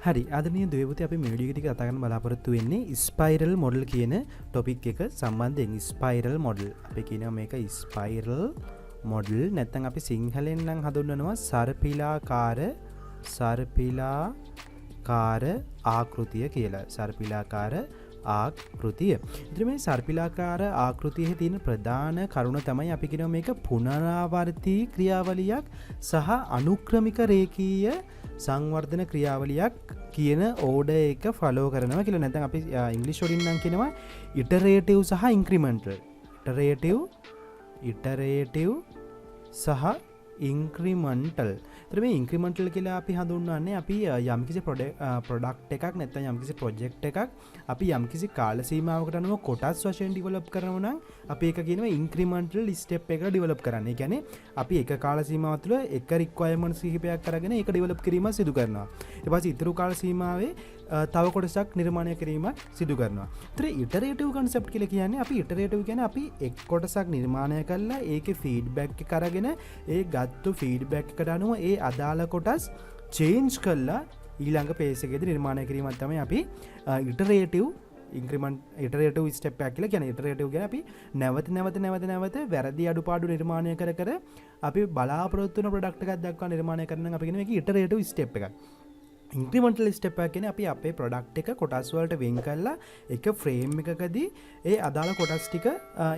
හරි ආදරණීය දෙවියන්ට අපි මේ වීඩියෝ එක ටික කතා කරන්න බලාපොරොත්තු වෙන්නේ ස්පයිරල් මොඩල් කියන ටොපික් එක සම්බන්ධයෙන්. ස්පයිරල් මොඩල් අපි කියනවා මේක ස්පයිරල් මොඩල් නැත්නම් අපි සිංහලෙන් නම් හඳුන්වනවා සර්පිලාකාර ආකෘතිය කියලා. සර්පිලාකාර ආකෘතිය. ඉතින් මේ සර්පිලාකාර ආකෘතියේ තියෙන ප්‍රධාන කරුණ තමයි අපි කියනවා මේක පුනරාවර්තී ක්‍රියාවලියක් සහ අනුක්‍රමික රේඛීය සංවර්ධන ක්‍රියාවලියක් කියන ඕඩර් එක ෆලෝ කරනවා කියලා. නැත්නම් අපි ඉංග්‍රීසි වලින් නම් කියනවා ඉටරේටිව් සහ ඉන්ක්‍රිමෙන්ටල්. ඉටරේටිව් සහ ඉන්ක්‍රිමෙන්ටල්. ඒතර මේ ඉන්ක්‍රිමෙන්ටල් කියලා අපි හඳුන්වන්නේ අපි යම්කිසි ප්‍රොඩක්ට් එකක් නැත්නම් යම්කිසි ප්‍රොජෙක්ට් එකක් අපි යම්කිසි කාල සීමාවකට අනුව කොටස් වශයෙන් ඩෙවලොප් කරනවා නම් අපි ඒක කියනවා ඉන්ක්‍රිමෙන්ටල් ස්ටෙප් එකකට ඩෙවලොප් කරන්න. ඒ කියන්නේ අපි එක කාල සීමාව තුළ එක රික්වයර්මන්ට්ස් කිහිපයක් අරගෙන ඒක ඩෙවලොප් කිරීම සිදු කරනවා. ඊට පස්සේ ඊතුරු කාල සීමාවේ තව කොටසක් නිර්මාණය කිරීමක් සිදු කරනවා. ඒතර ඉටරේටිව් කන්සෙප්ට් කියලා කියන්නේ අපි ඉටරේටිව් කියන්නේ අපි එක් කොටසක් නිර්මාණය කළා ඒකේ ෆීඩ්බැක් එක අරගෙන ඒ ගත්තු ෆීඩ්බැක් එකට අනුව ඒ අදාළ කොටස් චේන්ජ් කළා ඊළඟ පේස් එකේදී නිර්මාණය කිරීමක් තමයි අපි ඉටරේටිව් ස්ටෙප් එකක් කියලා කියන්නේ. ඉටරේටිව් කියන්නේ අපි නැවත වැරදි අඩුපාඩු නිර්මාණය කර අපි බලාපොරොත්තු වෙන ප්‍රොඩක්ට් එකක් දක්වා නිර්මාණය කරන අපි කියන මේක ඉටරේටිව් ස්ටෙප් එකක්. ඉන්ක්‍රිමෙන්ටල් ස්ටෙප් එක කියන්නේ අපි අපේ ප්‍රොඩක්ට් එක කොටස් වලට වෙන් කරලා එක ෆ්‍රේම් එකකදී ඒ අදාළ කොටස් ටික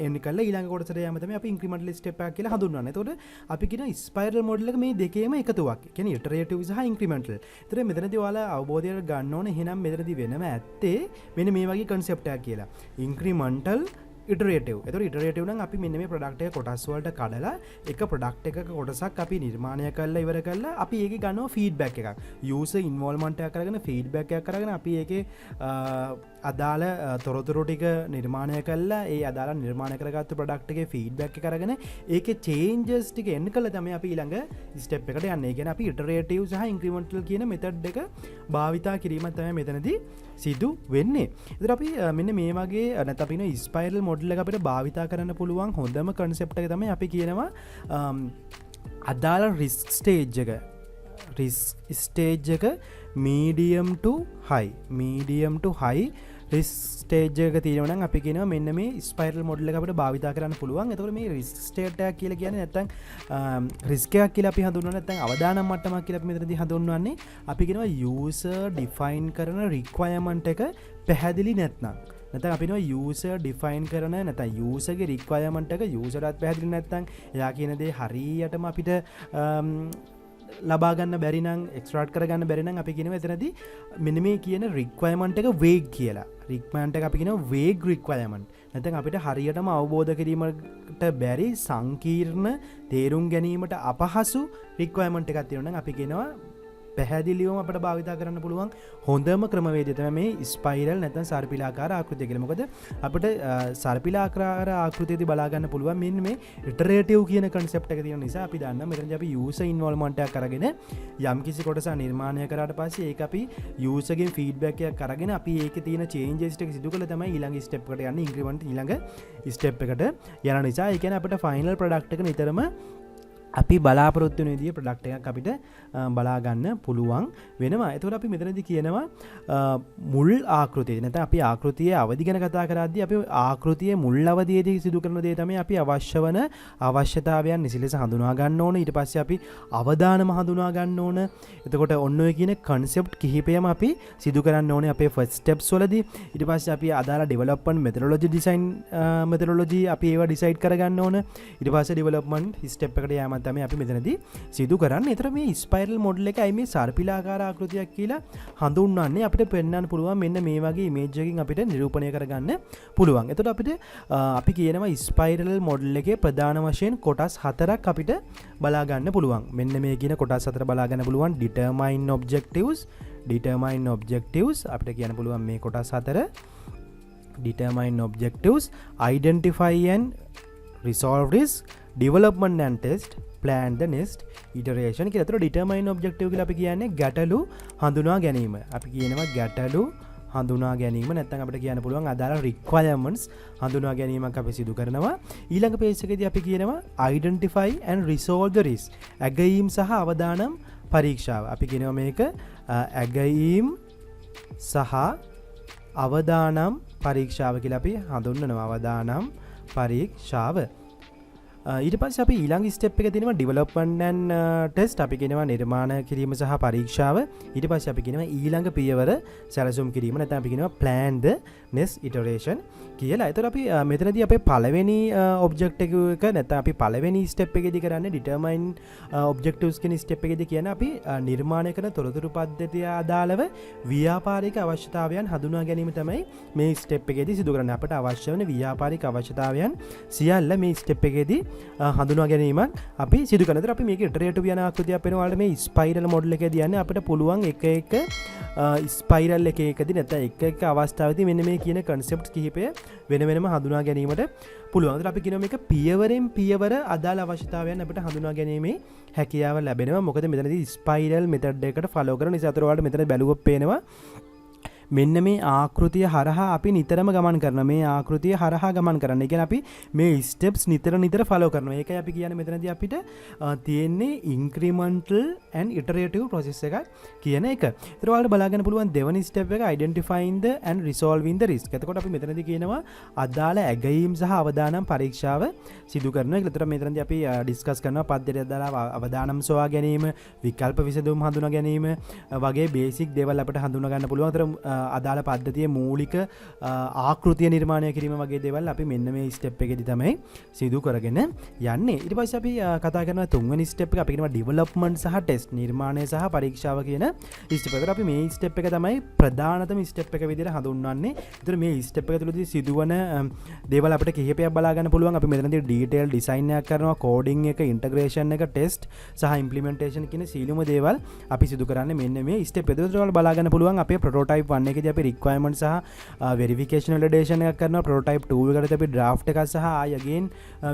එන්න කරලා ඊළඟ කොටසට යෑම තමයි අපි ඉන්ක්‍රිමෙන්ටල් ස්ටෙප් එක කියලා හඳුන්වන්නේ. එතකොට අපි කියන ස්පයිරල් මොඩල් එක මේ දෙකේම එකතුවක්. කියන්නේ ඉටරේටිව් සහ ඉන්ක්‍රිමෙන්ටල්. ඒතර මෙතනදී ඔයාලා අවබෝධයට ගන්න ඕනේ එහෙනම් මෙතනදී වෙනම ඇත්තේ මෙන්න මේ වගේ කන්සෙප්ට් එකක් කියලා. ඉන්ක්‍රිමෙන්ටල් ඉටරේටිව්. ඒතකොට ඉටරේටිව් නම් අපි මෙන්න මේ ප්‍රොඩක්ට් එක කොටස් වලට කඩලා එක ප්‍රොඩක්ට් එකක කොටසක් අපි නිර්මාණය කරලා ඉවර කරලා අපි ඒකේ ගන්නවා ෆීඩ්බැක් එකක්. යූසර් ඉන්වෝල්ව්මන්ට් එකක් අරගෙන ෆීඩ්බැක් එකක් අරගෙන අපි ඒකේ අදාළ තොරතුරු ටික නිර්මාණය කරලා ඒ අදාළ නිර්මාණය කරගත්තු ප්‍රොඩක්ට් එකේ ෆීඩ්බැක් එක අරගෙන ඒකේ චේන්ජස් ටික එන්න කළා තමයි අපි ඊළඟ ස්ටෙප් එකට යන්නේ. ඒ කියන්නේ අපි ඉටරේටිව් සහ ඉන්ක්‍රිමෙන්ටල් කියන මෙතඩ් එක භාවිතා කිරීම තමයි මෙතනදී සිදු වෙන්නේ. ඒතර අපි මෙන්න මේ වගේ නැත්නම් අපි කියන ස්පයිරල් මොඩල් එක අපිට භාවිතා කරන්න පුළුවන් හොඳම කන්සෙප්ට් එක තමයි අපි කියනවා අදාළ රිස්ක් ස්ටේජ් එක මීඩියම් ටු හයි රිස්ක් ස්ටේජ් එක තියෙනවා නම් අපි කියනවා මෙන්න මේ ස්පයිරල් මොඩල් එක අපිට භාවිතා කරන්න පුළුවන්. එතකොට මේ රිස්ක් ස්ටේට් එකක් කියලා කියන්නේ නැත්නම් රිස්ක් එකක් කියලා අපි හඳුන්වන්නේ නැත්නම් අවදානම් මට්ටමක් කියලා අපි මෙතනදී හඳුන්වන්නේ. අපි කියනවා යූසර් ඩිෆයින් කරන රික්වයර්මන්ට් එක පැහැදිලි නැත්නම් අපි යූසර් ඩිෆයින් කරන නැත්නම් යූසර්ගේ රික්වයර්මන්ට් එක යූසර්ටත් පැහැදිලි නැත්නම් එයා කියන දේ හරියටම අපිට ලබා ගන්න බැරි නම් එක්ස්ට්‍රාක්ට් කරගන්න බැරි නම් අපි කියනවා එතනදී මෙන්න මේ කියන රික්වයර්මන්ට් එක වේග් කියලා. රික්වයර්මන්ට් එක අපි කියනවා වේග් රික්වයර්මන්ට්. නැත්නම් අපිට හරියටම අවබෝධ කිරීමට බැරි සංකීර්ණ තේරුම් ගැනීමට අපහසු රික්වයර්මන්ට් එකක් තියෙනවා නම් අපි කියනවා පැහැදිලිවම අපිට භාවිතා කරන්න පුළුවන් හොඳම ක්‍රමවේදය තමයි මේ ස්පයිරල් නැත්නම් සර්පිලාකාර ආකෘතිය කියලා. මොකද අපිට සර්පිලාකාර ආකෘතියදී බලා ගන්න පුළුවන් මෙන්න මේ ඉටරේටිව් කියන concept එක තියෙන නිසා අපි දන්නවා මෙතනදී අපි user involvement එකක් අරගෙන යම්කිසි කොටසක් නිර්මාණය කරාට පස්සේ ඒක අපි user ගෙන් feedback එකක් අරගෙන අපි ඒකේ තියෙන changes ටික සිදු කළා තමයි ඊළඟ step එකට යන්නේ increment ඊළඟ step එකට යන නිසා ඒ කියන්නේ අපිට final product එක නිතරම අපි බලාපොරොත්තු වෙන විදිහේ ප්‍රොඩක්ට් එකක් අපිට බලා ගන්න පුළුවන් වෙනවා. ඒතකොට අපි මෙතනදී කියනවා මුල් ආකෘතිය. නැත්නම් අපි ආකෘතියේ අවදි ගැන කතා කරද්දී අපි ආකෘතියේ මුල් අවදියේදී සිදු කරන දේ තමයි අපි අවශ්‍ය වන අවශ්‍යතාවයන් නිසිලෙස හඳුනා ගන්න ඕන. ඊට පස්සේ අපි අවදානම හඳුනා ගන්න ඕන. එතකොට ඔන්න ඔය කියන concept කිහිපයම අපි සිදු කරන්න ඕනේ අපේ first steps වලදී. ඊට පස්සේ අපි අදාළ development methodology අපි ඒවා decide කරගන්න ඕන. ඊට පස්සේ development step එකට යෑම තමයි අපි මෙතනදී සිදු කරන්නේ. ඒතර මේ ස්පයිරල් මොඩල් එකයි මේ සර්පිලාකාර ආකෘතියක් කියලා හඳුන්වන්නේ අපිට පෙන්වන්න පුළුවන් මෙන්න මේ වගේ ඉමේජ් එකකින් අපිට නිරූපණය කරගන්න පුළුවන්. එතකොට අපිට අපි කියනවා ස්පයිරල් මොඩල් එකේ ප්‍රධාන වශයෙන් කොටස් හතරක් අපිට බලා ගන්න පුළුවන්. මෙන්න මේ කියන කොටස් හතර බලා ගන්න පුළුවන්. determine objectives අපිට කියන්න පුළුවන් මේ කොටස් හතර. determine objectives, identify and resolve risk, development and test, plan the next iteration කියලා. ඒතර determine objective කියලා අපි කියන්නේ ගැටලු හඳුනා ගැනීම. අපි කියනවා ගැටලු හඳුනා ගැනීම නැත්නම් අපිට කියන්න පුළුවන් අදාළ requirements හඳුනා ගැනීමක් අපි සිදු කරනවා. ඊළඟ පේජ් එකේදී අපි කියනවා identify and resolve the risk. ඇගයීම් සහ අවදානම් පරීක්ෂාව. අපි කියනවා මේක ඇගයීම් සහ අවදානම් පරීක්ෂාව කියලා අපි හඳුන්වනවා. අවදානම් පරීක්ෂාව. ඊට පස්සේ අපි ඊළඟ ස්ටෙප් එක තියෙනවා ඩෙවලොප්මන්ට් ඇන්ඩ් ටෙස්ට්. අපි කියනවා නිර්මාණ කිරීම සහ පරීක්ෂාව. ඊට පස්සේ අපි කියනවා ඊළඟ පියවර සැලසුම් කිරීම. නැත්නම් අපි කියනවා plan the next iteration කියලා. ඒතර අපි මෙතනදී අපේ පළවෙනි ඔබ්ජෙක්ට් එක නැත්නම් අපි පළවෙනි ස්ටෙප් එකේදී කරන්නේ determine objectives කියන ස්ටෙප් එකේදී කියන්නේ අපි නිර්මාණය කරන තොරතුරු පද්ධතිය අදාළව ව්‍යාපාරික අවශ්‍යතාවයන් හඳුනා ගැනීම තමයි මේ ස්ටෙප් එකේදී සිදු කරන්නේ. අපට අවශ්‍ය වෙන ව්‍යාපාරික අවශ්‍යතාවයන් සියල්ල මේ ස්ටෙප් එකේදී හඳුනා ගැනීමක් අපි සිදු කරනවා. අපි මේක ඉටරේටිව් යන ආකෘතියක් වෙනවා. මේ ස්පයිරල් මොඩල් එකේදී යන්නේ අපිට පුළුවන් එක ස්පයිරල් එකකදී නැත්නම් එක අවස්ථාවකදී මෙන්න මේ කියන concepts කිහිපය වෙන වෙනම හඳුනා ගැනීමට පුළුවන්. අපි කියනවා මේක පියවරෙන් පියවර අදාළ අවශ්‍යතාවයන් අපිට හඳුනා ගැනීමේ හැකියාව ලැබෙනවා. මොකද මෙතනදී ස්පයිරල් මෙතඩ් එකකට ෆලෝ කරන නිසා අතර ඔයාලට මෙතන බැලුවොත් පේනවා මෙන්න මේ ආකෘතිය හරහා අපි නිතරම ගමන් කරන මේ ආකෘතිය හරහා ගමන් කරන්න. ඒ කියන්නේ අපි මේ ස්ටෙප්ස් නිතර ෆලෝ කරනවා. ඒකයි අපි කියන්නේ මෙතනදී අපිට තියෙන්නේ ඉන්ක්‍රිමෙන්ටල් ඇන්ඩ් ඉටරේටිව් ප්‍රොසෙස් එකක් කියන එක. ඒතර ඔයාලට බලා ගන්න පුළුවන් දෙවනි ස්ටෙප් එක identifying the and resolving the risk. එතකොට අපි මෙතනදී කියනවා අදාළ ඇගයීම් සහ අවදානම් පරීක්ෂාව සිදු කරනවා. ඒතර මෙතනදී අපි ඩිස්කස් කරනවා පද්ධතිය අදාළ අවදානම් සොයා ගැනීම, විකල්ප විසඳුම් හඳුනා ගැනීම වගේ බේසික් දේවල් අපිට හඳුනා ගන්න පුළුවන්. ඒතර අදාළ පද්ධතිය මූලික ආකෘතිය නිර්මාණය කිරීම වගේ දේවල් අපි මෙන්න මේ ස්ටෙප් එකේදී තමයි සිදු කරගෙන යන්නේ. ඊට පස්සේ අපි කතා කරනවා තුන්වෙනි ස්ටෙප් එක. අපි කියනවා ඩෙවලොප්මන්ට් සහ ටෙස්ට්, නිර්මාණය සහ පරීක්ෂාව කියන ස්ටෙප් එකට. අපි මේ ස්ටෙප් එක තමයි ප්‍රධානතම ස්ටෙප් එක විදිහට හඳුන්වන්නේ. ඒතර මේ ස්ටෙප් එක තුළදී සිදුවන දේවල් අපිට කිහිපයක් බලා ගන්න පුළුවන්. අපි මෙතනදී ඩීටේල් ඩිසයින් එකක් කරනවා, කෝඩින් එක, ඉන්ටග්‍රේෂන් එක, ටෙස්ට් සහ ඉම්ප්ලිමන්ටේෂන් කියන සීලුම දේවල් අපි සිදු කරන්නේ මෙන්න මේ ස්ටෙප් එක. ඒතර බලා ගන්න පුළුවන් අපේ ප්‍රොටෝටයිප් 1 එකේදී අපි රික්වයර්මන්ට් සහ වෙරිෆිකේෂන් වැලිඩේෂන් එකක් කරනවා. ප්‍රොටෝටයිප් 2 එකකට අපි ඩ්‍රාෆ්ට් එකක් සහ ආයි අගේන්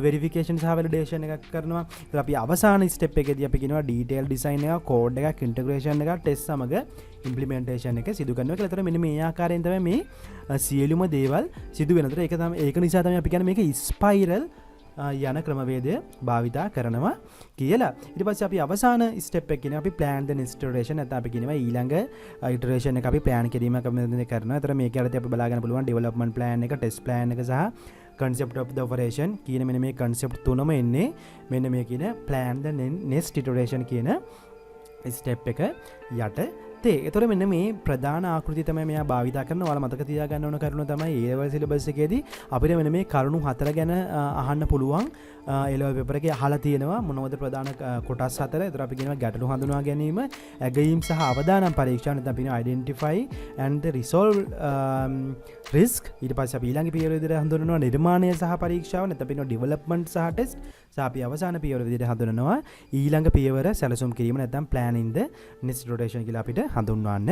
වෙරිෆිකේෂන් සහ වැලිඩේෂන් එකක් කරනවා. ඒත් අපි අවසාන ස්ටෙප් එකේදී අපි කියනවා ඩීටේල් ඩිසයින් එකක්, කෝඩ් එකක්, ඉන්ටග්‍රේෂන් එකක්, ටෙස්ට් සමග ඉම්ප්ලිමන්ටේෂන් එක සිදු කරනවා කියලා. ඒතර මෙන්න මේ ආකාරයෙන් තමයි මේ සියලුම දේවල් සිදු වෙන. ඒක නිසා තමයි අපි කියන්නේ මේක ස්පයිරල් යන ක්‍රමවේදය භාවිතා කරනවා කියලා. ඊට පස්සේ අපි අවසාන ස්ටෙප් එක කියනවා අපි plan the next iteration. නැත්නම් අපි කියනවා ඊළඟ iteration එක අපි plan කිරීමක් කරනවා. ඒතර මේක යටතේ අපි බලා ගන්න පුළුවන් development plan එක, test plan එක සහ concept of the operation කියන මෙන්න මේ concept තුනම එන්නේ මෙන්න මේ කියන plan the next iteration කියන ස්ටෙප් එක යටතේ. ඒතොර මෙන්න මේ ප්‍රධාන ආකෘතිය තමයි මෙයා භාවිතා කරන. ඔයාලා මතක තියාගන්න ඕන කරුණ තමයි A level syllabus එකේදී අපිට මෙන්න මේ කරුණු 4 ගැන අහන්න පුළුවන්. A level paper එකේ අහලා තියෙනවා මොනවද ප්‍රධාන කොටස් 4. ඒතර අපි කියනවා ගැටලු හඳුනා ගැනීම, ඇගයීම් සහ අවදානම් පරීක්ෂා. නැත්නම් අපි කියනවා identify and resolve risk. ඊට පස්සේ අපි ඊළඟ පියවර විදිහට හඳුන්වනවා නිර්මාණය සහ පරීක්ෂාව. නැත්නම් අපි කියනවා development සහ test. සහ අපි අවසාන පියවර විදිහට හඳුන්වනවා ඊළඟ පියවර සැලසුම් කිරීම නැත්නම් planning the next iteration කියලා අපිට හඳුන්වන්න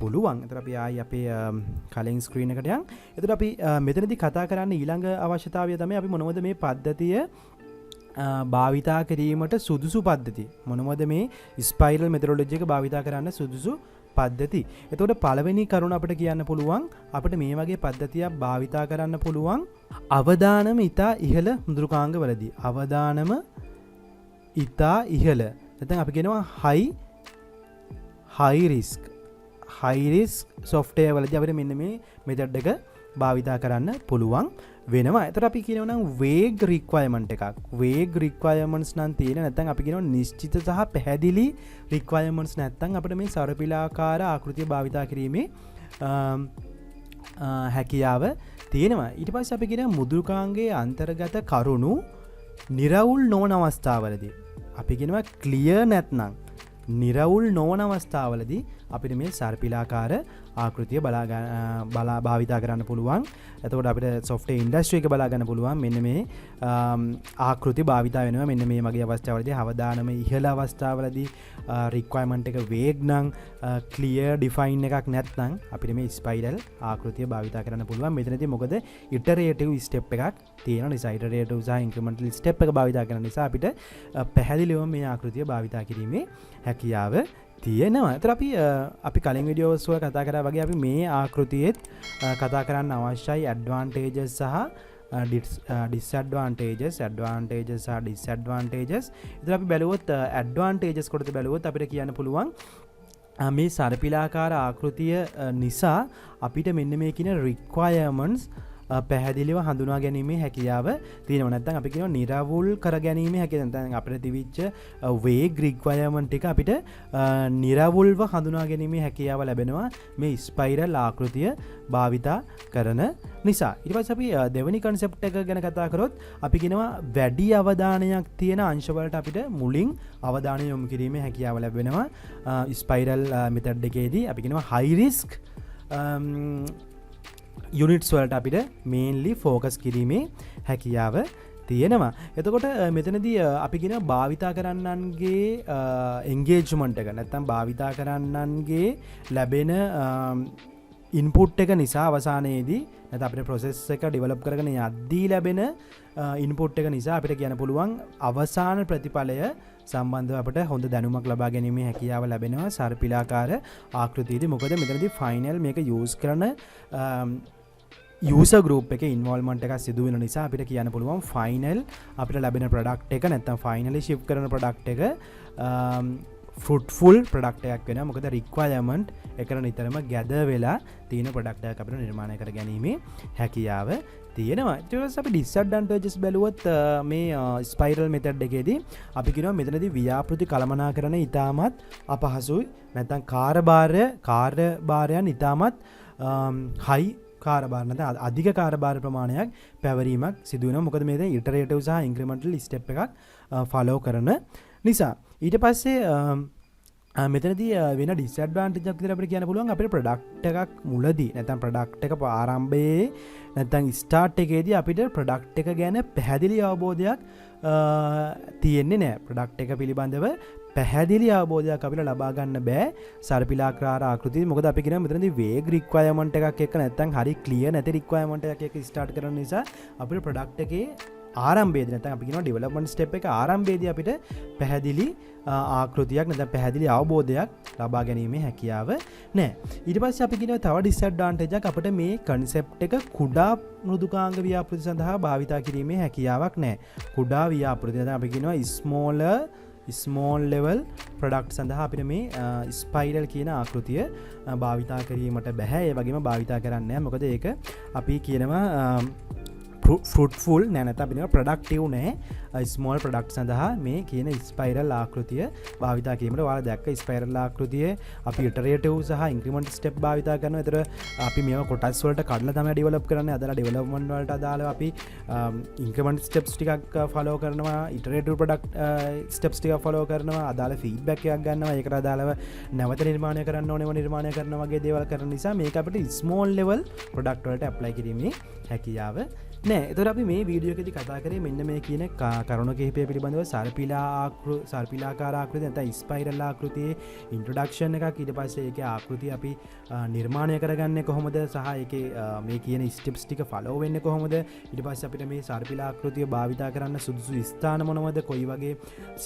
පුළුවන්. එතකොට අපි ආයි අපේ කලින් ස්ක්‍රීන් එකට යන්. එතකොට අපි මෙතනදී කතා කරන්නේ ඊළඟ අවශ්‍යතාවය තමයි අපි මොනවද මේ පද්ධතිය භාවිතා කිරීමට සුදුසු පද්ධති. මොනවද මේ ස්පයිරල් මෙතඩොලොජි එක භාවිතා කරන්න සුදුසු පද්ධති. එතකොට පළවෙනි කරුණ අපිට කියන්න පුළුවන් අපිට මේ වගේ පද්ධතියක් භාවිතා කරන්න පුළුවන් අවදානම ඉතා ඉහළ මුද්‍රකාංග වලදී. අවදානම ඉතා ඉහළ. නැත්නම් අපි කියනවා high risk software වලදී අපිට මෙන්න මේ මෙතඩ් එක භාවිතා කරන්න පුළුවන් වෙනවා. එතකොට අපි කියනවා නම් vague requirement එකක්. vague requirements නම් තියෙන නැත්නම් අපි කියනවා නිශ්චිත සහ පැහැදිලි requirements නැත්නම් අපිට මේ සර්පිලාකාර ආකෘතිය භාවිතා කිරීමේ හැකියාව තියෙනවා. ඊට පස්සේ අපි කියනවා මුද්‍රකාංගයේ අන්තර්ගත කරුණු නිරවුල් නොවන අවස්ථාවලදී අපි කියනවා clear නැත්නම් නිරවුල් නොවන අවස්ථාවලදී අපිට මේ සර්පිලාකාර ආකෘතිය බලා භාවිතා කරන්න පුළුවන්. එතකොට අපිට software industry එක බලා ගන්න පුළුවන් මෙන්න මේ ආකෘති භාවිතා වෙනවා මෙන්න මේ වගේ අවස්ථාවලදී. අවදානම ඉහළ අවස්ථාවලදී requirement එක vague නම් clear define එකක් නැත්නම් අපිට මේ spiral ආකෘතිය භාවිතා කරන්න පුළුවන්. මෙතනදී මොකද iterative step එකක් තියෙන නිසා iterative සහ incremental step එක භාවිතා කරන නිසා අපිට පැහැදිලිවම මේ ආකෘතිය භාවිතා කිරීමේ හැකියාව තියෙනවා. ඒතර අපි කලින් වීඩියෝස් වල කතා කරා වගේ අපි මේ ආකෘතියෙත් කතා කරන්න අවශ්‍යයි advantages සහ disadvantages advantages සහ disadvantages. ඉතින් අපි බැලුවොත් advantages කොටද බැලුවොත් අපිට කියන්න පුළුවන් මේ සර්පිලාකාර ආකෘතිය නිසා අපිට මෙන්න මේ කියන requirements පැහැදිලිව හඳුනා ගැනීමේ හැකියාව තියෙනවා. නැත්නම් අපි කියනවා නිරවුල් කර ගැනීමේ හැකියාව. නැත්නම් අපිට තිබිච්ච vague requirement ටික අපිට නිරවුල්ව හඳුනා ගැනීමේ හැකියාව ලැබෙනවා මේ ස්පයිරල් ආකෘතිය භාවිතා කරන නිසා. ඊට පස්සේ අපි දෙවෙනි concept එක ගැන කතා කරොත් අපි කියනවා වැඩි අවධානයක් තියෙන අංශ වලට අපිට මුලින් අවධානය යොමු කිරීමේ හැකියාව ලැබෙනවා. ස්පයිරල් method එකේදී අපි කියනවා high risk යුනිට්ස් වලට අපිට මේන්ලි ෆෝකස් කිරීමේ හැකියාව තියෙනවා. එතකොට මෙතනදී අපි කියන භාවිතා කරන්නන්ගේ එන්ගේජ්මන්ට් එක නැත්නම් භාවිතා කරන්නන්ගේ ලැබෙන ඉන්පුට් එක නිසා අවසානයේදී නැත්නම් අපේ ප්‍රොසෙස් එක ඩෙවලොප් කරගෙන යද්දී ලැබෙන ඉන්පුට් එක නිසා අපිට කියන්න පුළුවන් අවසාන ප්‍රතිඵලය සම්බන්ධව අපට හොඳ දැනුමක් ලබා ගැනීමේ හැකියාව ලැබෙනවා සර්පිලාකාර ආකෘතියේදී. මොකද මෙතනදී ෆයිනල් මේක යූස් කරන යූසර් ගෲප් එකේ ඉන්වෝල්ව්මන්ට් එකක් සිදු වෙන නිසා අපිට කියන්න පුළුවන් ෆයිනල් අපිට ලැබෙන ප්‍රොඩක්ට් එක නැත්නම් ෆයිනලි ෂිප් කරන ප්‍රොඩක්ට් එක ෆෘට්ෆුල් ප්‍රොඩක්ට් එකක් වෙනවා. මොකද රික්වයර්මන්ට් එකට නිතරම ගැදර් වෙලා තියෙන ප්‍රොඩක්ට් එකක් අපිට නිර්මාණය කර ගැනීමේ හැකියාව තියෙනවා. ඊට පස්සේ අපි ඩිස්ඇඩ්වාන්ටේජස් බැලුවොත් මේ ස්පයිරල් මෙතඩ් එකේදී අපි කියනවා මෙතනදී ව්‍යාපෘති කළමනාකරණ ඉතාමත් අපහසුයි. නැත්නම් කාර්යභාරයන් ඉතාමත් හයි කාර්යභාර නැත්නම් අධික කාර්යභාර ප්‍රමාණයක් පැවරීමක් සිදු වෙනවා. මොකද මේක ඉටරේටිව් සහ ඉන්ක්‍රිමෙන්ටල් ස්ටෙප් එකක් ෆලෝ කරන නිසා. ඊට පස්සේ මෙතනදී වෙන ඩිස්ඇඩ්වාන්ටේජ් එකක් විදිහට අපිට කියන්න පුළුවන් අපේ ප්‍රොඩක්ට් එකක් මුලදී නැත්නම් ප්‍රොඩක්ට් එක ආරම්භයේ නැත්නම් ස්ටාර්ට් එකේදී අපිට ප්‍රොඩක්ට් එක ගැන පැහැදිලි අවබෝධයක් තියෙන්නේ නැහැ. ප්‍රොඩක්ට් එක පිළිබඳව පැහැදිලි අවබෝධයක් අපිට ලබා ගන්න බෑ සර්පිලාකාර ආකෘතිය. මොකද අපි කියනවා මෙතනදී vague requirement එකක් එක්ක නැත්නම් හරි clear නැති requirement එකක් එක්ක ස්ටාර්ට් කරන නිසා අපිට ප්‍රොඩක්ට් එකේ ආරම්භයේදී නැත්නම් අපි කියනවා ඩෙවලොප්මන්ට් ස්ටෙප් එක ආරම්භයේදී අපිට පැහැදිලි ආකෘතියක් නැත්නම් පැහැදිලි අවබෝධයක් ලබා ගැනීමේ හැකියාව නැහැ. ඊට පස්සේ අපි කියනවා තව ඩිස්ඇඩ්වාන්ටේජ් එකක් අපිට මේ concept එක කුඩා මෘදුකාංග ව්‍යාපෘති සඳහා භාවිතා කිරීමේ හැකියාවක් නැහැ. කුඩා ව්‍යාපෘති නැත්නම් අපි කියනවා small level product සඳහා අපිට මේ ස්පයිරල් කියන ආකෘතිය භාවිතා කිරීමට බෑ. ඒ වගේම භාවිතා කරන්නේ නැහැ. මොකද ඒක අපි කියනවා ෆෘට්ෆුල් නැත්නම් අපි කියනවා ප්‍රොඩක්ටිව් නෑ. ස්මෝල් ප්‍රොඩක්ට් සඳහා මේ කියන ස්පයිරල් ආකෘතිය භාවිතා කිරීමට ඔයාලා දැක්ක ස්පයිරල් ආකෘතියේ අපි ඉටරේටිව් සහ ඉන්ක්‍රිමෙන්ට් ස්ටෙප් භාවිතා කරනවා. ඒතර අපි මේවා කොටස් වලට කඩලා තමයි ඩෙවලොප් කරන්නේ. අදලා ඩෙවලොප්මන්ට් වලට අදාළව අපි ඉන්ක්‍රිමෙන්ට් ස්ටෙප්ස් ටිකක් ෆලෝ කරනවා. ඉටරේටිව් ප්‍රොඩක්ට් ස්ටෙප්ස් ටිකක් ෆලෝ කරනවා. අදාළ ෆීඩ්බැක් එකක් ගන්නවා. ඒකට අදාළව නැවත නිර්මාණය කරන්න ඕනේව නිර්මාණය කරනවා වගේ දේවල් කරන නිසා මේක අපිට ස්මෝල් ලෙවල් ප්‍රොඩක්ට් වලට ඇප්ලයි කිරීමේ හැකියාව නෑ. එතකොට අපි මේ වීඩියෝ එකේදී කතා කරේ මෙන්න මේ කියන කරුණු කිහිපය පිළිබඳව සර්පිලාකාර ආකෘතිය නැත්නම් ස්පයිරල් ආකෘතියේ ඉන්ට්‍රොඩක්ෂන් එකක්. ඊට පස්සේ ඒකේ ආකෘතිය අපි නිර්මාණය කරගන්නේ කොහොමද සහ ඒකේ මේ කියන ස්ටෙප්ස් ටික ෆලෝ වෙන්නේ කොහොමද. ඊට පස්සේ අපිට මේ සර්පිලා ආකෘතිය භාවිතා කරන්න සුදුසු ස්ථාන මොනවද, කොයි වගේ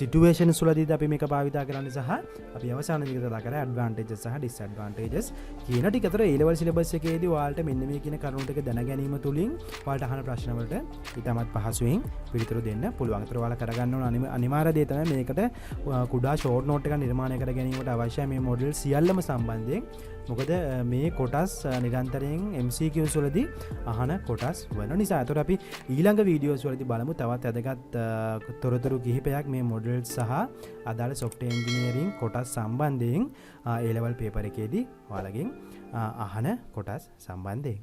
සිටුේෂන්ස් වලදීද අපි මේක භාවිතා කරන්නේ සහ අපි අවසානයේදී කතා කරා ඇඩ්වාන්ටේජස් සහ ඩිස්ඇඩ්වාන්ටේජස් කියන ටික. අතර A level සිලබස් එකේදී ඔයාලට මෙන්න මේ කියන කරුණු ටික දැන ගැනීම තුලින් ඔයාලට අහන ප්‍රශ්නවලට ඉතාමත් පහසුවෙන් පිළිතුරු දෙන්න පුළුවන්. ඒතර ඔයාලා කරගන්න ඕන අනිවාර්ය දේ තමයි මේකට කුඩා ෂෝට් නෝට් එකක් නිර්මාණය කර ගැනීමට අවශ්‍ය මේ මොඩල් සියල්ලම සම්බන්ධයෙන්. මොකද මේ කොටස් නිරන්තරයෙන් MCQs වලදී අහන කොටස් වෙන නිසා. ඒතර අපි ඊළඟ වීඩියෝස් වලදී බලමු තවත් වැදගත් තොරතුරු කිහිපයක් මේ මොඩල්ස් සහ අදාළ software engineering කොටස් සම්බන්ධයෙන් A level paper එකේදී ඔයාලගෙන් අහන කොටස් සම්බන්ධයෙන්.